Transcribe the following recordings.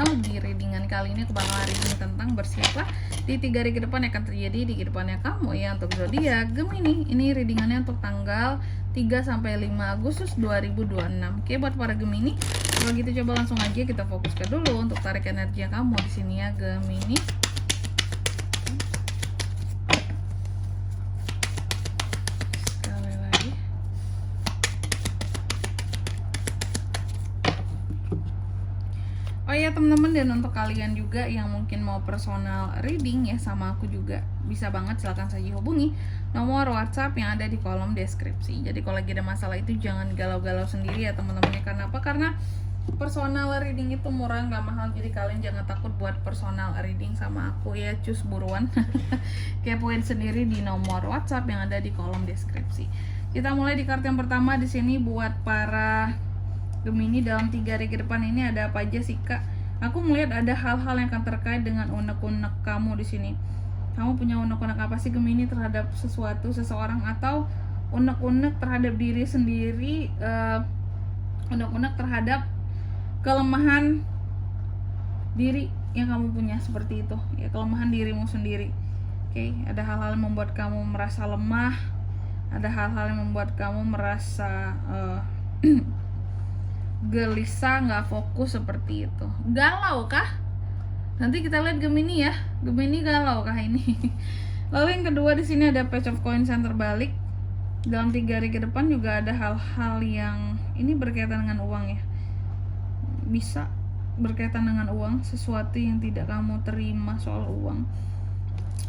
channel. Di readingan kali ini aku bakal reading tentang bersiaplah di 3 hari ke depan yang akan terjadi di kehidupannya kamu ya untuk zodiak Gemini. Ini readingannya untuk tanggal 3 sampai 5 Agustus 2026. Oke, buat para Gemini, kalau gitu coba langsung aja kita fokuskan dulu untuk tarik energi kamu di sini ya Gemini. Oh ya teman-teman, dan untuk kalian juga yang mungkin mau personal reading ya sama aku juga bisa banget, silahkan saja hubungi nomor WhatsApp yang ada di kolom deskripsi. Jadi kalau lagi ada masalah itu jangan galau-galau sendiri ya teman-teman. Karena apa? Karena personal reading itu murah, nggak mahal. Jadi kalian jangan takut buat personal reading sama aku ya, cus buruan kepoin sendiri di nomor WhatsApp yang ada di kolom deskripsi. Kita mulai di kartu yang pertama di sini buat para Gemini. Dalam 3 hari ke depan ini ada apa aja sih Kak? Aku melihat ada hal-hal yang akan terkait dengan unek-unek kamu di sini. Kamu punya unek-unek apa sih Gemini terhadap sesuatu, seseorang, atau unek-unek terhadap diri sendiri, unek-unek terhadap kelemahan diri yang kamu punya seperti itu ya, kelemahan dirimu sendiri. Oke, ada hal-hal yang membuat kamu merasa lemah, ada hal-hal yang membuat kamu merasa gelisah, nggak fokus seperti itu. Galau kah? Nanti kita lihat Gemini ya. Gemini galau kah ini? Lalu yang kedua di sini ada Page of Coins yang terbalik. Dalam 3 hari ke depan juga ada hal-hal yang ini berkaitan dengan uang ya. Bisa berkaitan dengan uang, sesuatu yang tidak kamu terima soal uang.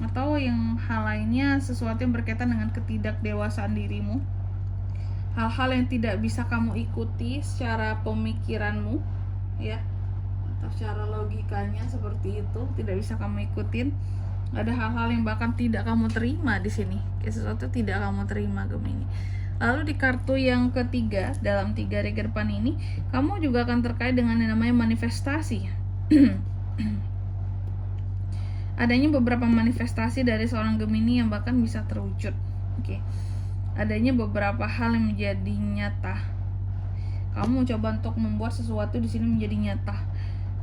Atau yang hal lainnya, sesuatu yang berkaitan dengan ketidakdewasaan dirimu. Hal-hal yang tidak bisa kamu ikuti secara pemikiranmu ya, atau secara logikanya seperti itu, tidak bisa kamu ikutin. Ada hal-hal yang bahkan tidak kamu terima di sini, kayak sesuatu tidak kamu terima Gemini. Lalu di kartu yang ketiga, dalam 3 hari ke depan ini kamu juga akan terkait dengan yang namanya manifestasi. Adanya beberapa manifestasi dari seorang Gemini yang bahkan bisa terwujud. Oke. Adanya beberapa hal yang menjadi nyata. Kamu coba untuk membuat sesuatu di sini menjadi nyata.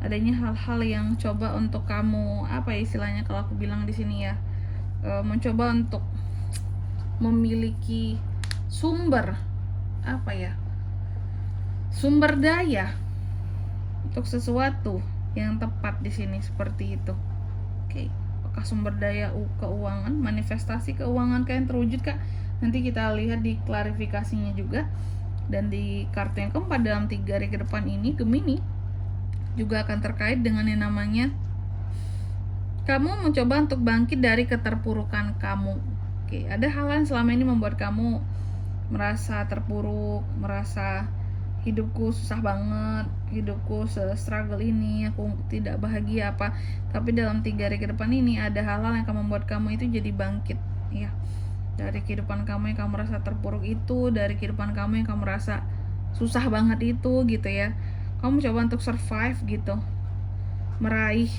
Adanya hal-hal yang coba untuk kamu, apa ya istilahnya kalau aku bilang di sini ya, mencoba untuk memiliki sumber, apa ya, sumber daya untuk sesuatu yang tepat di sini seperti itu. Oke, apakah sumber daya keuangan, manifestasi keuangan kalian terwujud Kak? Nanti kita lihat di klarifikasinya juga. Dan di kartu yang keempat, dalam 3 hari ke depan ini Gemini juga akan terkait dengan yang namanya kamu mencoba untuk bangkit dari keterpurukan kamu. Oke, ada hal yang selama ini membuat kamu merasa terpuruk, merasa hidupku susah banget, hidupku struggle ini, aku tidak bahagia apa. Tapi dalam 3 hari ke depan ini ada hal-hal yang akan membuat kamu itu jadi bangkit ya, dari kehidupan kamu yang kamu merasa terpuruk itu, dari kehidupan kamu yang kamu merasa susah banget itu gitu ya. Kamu coba untuk survive gitu, meraih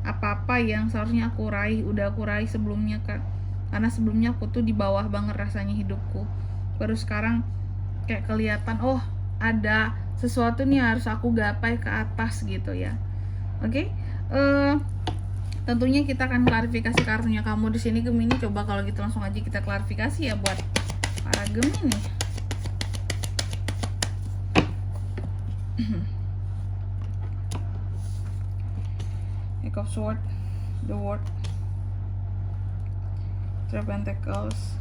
apa-apa yang seharusnya aku raih, udah aku raih sebelumnya Kak. Karena sebelumnya aku tuh di bawah banget rasanya hidupku. Baru sekarang kayak kelihatan, oh ada sesuatu nih harus aku gapai ke atas gitu ya. Oke. Tentunya kita akan klarifikasi kartunya kamu di sini Gemini. Coba kalau gitu langsung aja kita klarifikasi ya buat para Gemini. Eight of Swords, the World, Three of Pentacles,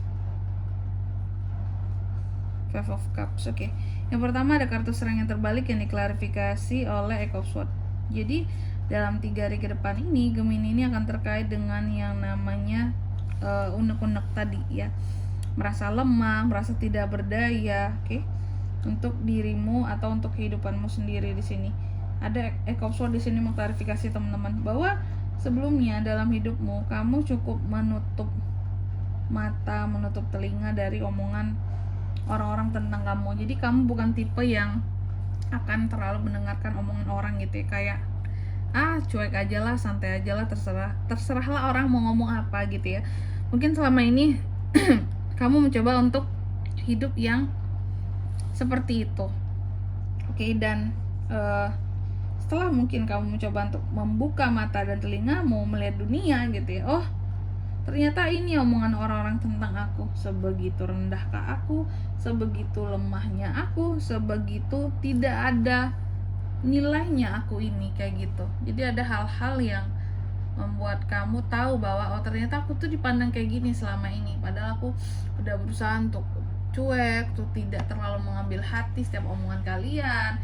Five of Cups. Oke. Yang pertama ada kartu serang yang terbalik yang diklarifikasi oleh Eight of Swords. Jadi dalam 3 hari ke depan ini Gemini ini akan terkait dengan yang namanya unek-unek tadi ya, merasa lemah, merasa tidak berdaya, oke, untuk dirimu atau untuk kehidupanmu sendiri. Di sini ada Eight of Swords di sini mengklarifikasi teman-teman bahwa sebelumnya dalam hidupmu kamu cukup menutup mata, menutup telinga dari omongan orang-orang tentang kamu. Jadi kamu bukan tipe yang akan terlalu mendengarkan omongan orang gitu ya, kayak cuek aja lah, santai aja lah, terserahlah orang mau ngomong apa gitu ya. Mungkin selama ini kamu mencoba untuk hidup yang seperti itu. Oke, dan setelah mungkin kamu mencoba untuk membuka mata dan telingamu melihat dunia gitu ya, oh ternyata ini omongan orang-orang tentang aku, sebegitu rendahkah aku, sebegitu lemahnya aku, sebegitu tidak ada nilainya aku ini, kayak gitu. Jadi ada hal-hal yang membuat kamu tahu bahwa oh ternyata aku tuh dipandang kayak gini selama ini, padahal aku udah berusaha untuk cuek, tuh tidak terlalu mengambil hati setiap omongan kalian,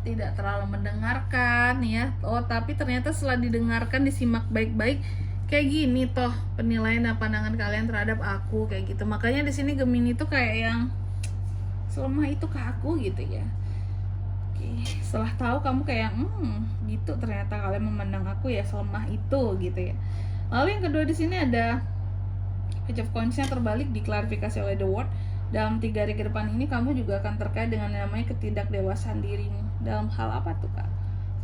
tidak terlalu mendengarkan ya. Oh tapi ternyata setelah didengarkan, disimak baik-baik, kayak gini toh penilaian dan pandangan kalian terhadap aku, kayak gitu. Makanya di sini Gemini tuh kayak yang selemah itu ke aku gitu ya. Oke, setelah tahu kamu kayak gitu, ternyata kalian memandang aku ya selemah itu gitu ya. Lalu yang kedua di sini ada Page of Coins-nya terbalik, diklarifikasi oleh The World. Dalam 3 hari ke depan ini kamu juga akan terkait dengan yang namanya ketidakdewasaan dirimu. Dalam hal apa tuh kak?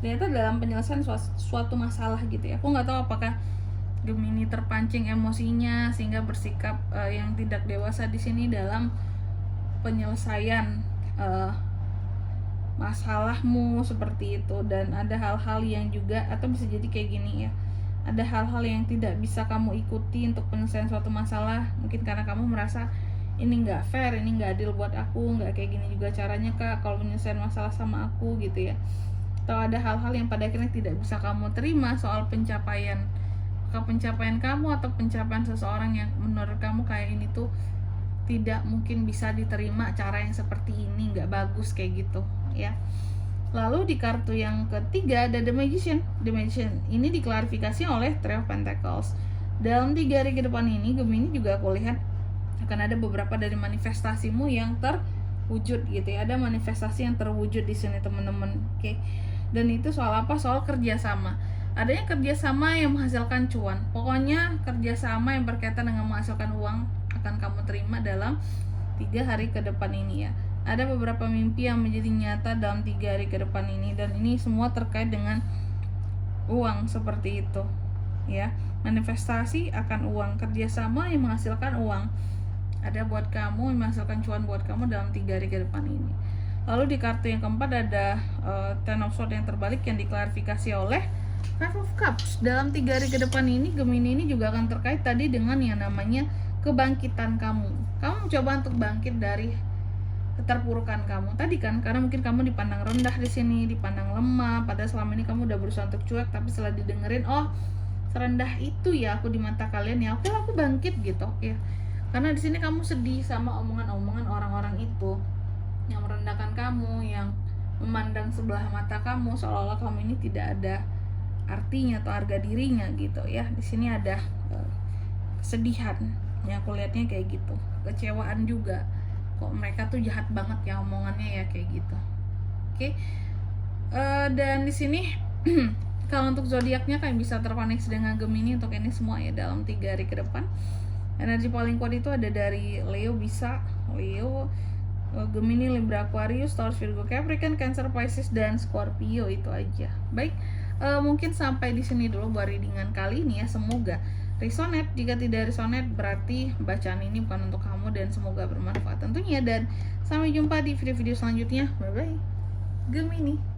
Ternyata dalam penyelesaian suatu masalah gitu ya. Aku nggak tahu apakah Gemini terpancing emosinya sehingga bersikap yang tidak dewasa di sini dalam penyelesaian masalahmu seperti itu. Dan ada hal-hal yang juga, atau bisa jadi kayak gini ya, ada hal-hal yang tidak bisa kamu ikuti untuk penyelesaian suatu masalah, mungkin karena kamu merasa ini nggak fair, ini nggak adil buat aku, nggak kayak gini juga caranya kak kalau menyelesaikan masalah sama aku gitu ya. Atau ada hal-hal yang pada akhirnya tidak bisa kamu terima soal pencapaian kamu atau pencapaian seseorang yang menurut kamu kayak ini tuh tidak mungkin bisa diterima, cara yang seperti ini nggak bagus kayak gitu ya. Lalu di kartu yang ketiga ada The Magician. The Magician ini diklarifikasi oleh Three of Pentacles. Dalam 3 hari ke depan ini Gemini juga aku lihat akan ada beberapa dari manifestasimu yang terwujud gitu ya. Ada manifestasi yang terwujud di sini teman-teman. Oke. Dan itu soal apa? Soal kerjasama. Adanya kerjasama yang menghasilkan cuan. Pokoknya kerjasama yang berkaitan dengan menghasilkan uang akan kamu terima dalam 3 hari ke depan ini ya. Ada beberapa mimpi yang menjadi nyata dalam 3 hari ke depan ini, dan ini semua terkait dengan uang seperti itu ya. Manifestasi akan uang, kerjasama yang menghasilkan uang ada buat kamu, yang menghasilkan cuan buat kamu dalam 3 hari ke depan ini. Lalu di kartu yang keempat ada Ten of Swords yang terbalik yang diklarifikasi oleh Five of Cups. Dalam 3 hari ke depan ini Gemini ini juga akan terkait tadi dengan yang namanya kebangkitan kamu. Kamu mencoba untuk bangkit dari keterpurukan kamu tadi kan, karena mungkin kamu dipandang rendah di sini, dipandang lemah, padahal selama ini kamu udah berusaha untuk cuek, tapi setelah didengerin, oh serendah itu ya aku di mata kalian ya, oke aku bangkit gitu ya. Karena di sini kamu sedih sama omongan-omongan orang-orang itu yang merendahkan kamu, yang memandang sebelah mata kamu seolah-olah kamu ini tidak ada artinya atau harga dirinya gitu ya. Di sini ada kesedihan ya, aku lihatnya kayak gitu, kecewaan juga, kok mereka tuh jahat banget ya omongannya ya kayak gitu. Oke. Dan di sini kalau untuk zodiaknya kan bisa terkoneksi dengan Gemini untuk ini semua ya dalam 3 hari ke depan. Energi paling kuat itu ada dari Leo, bisa Leo, Gemini, Libra, Aquarius, Taurus, Virgo, Capricorn, Cancer, Pisces, dan Scorpio. Itu aja. Baik, mungkin sampai di sini dulu buat readingan kali ini ya. Semoga resonate. Jika tidak resonate berarti bacaan ini bukan untuk kamu, dan semoga bermanfaat tentunya. Dan sampai jumpa di video-video selanjutnya. Bye bye Gemini.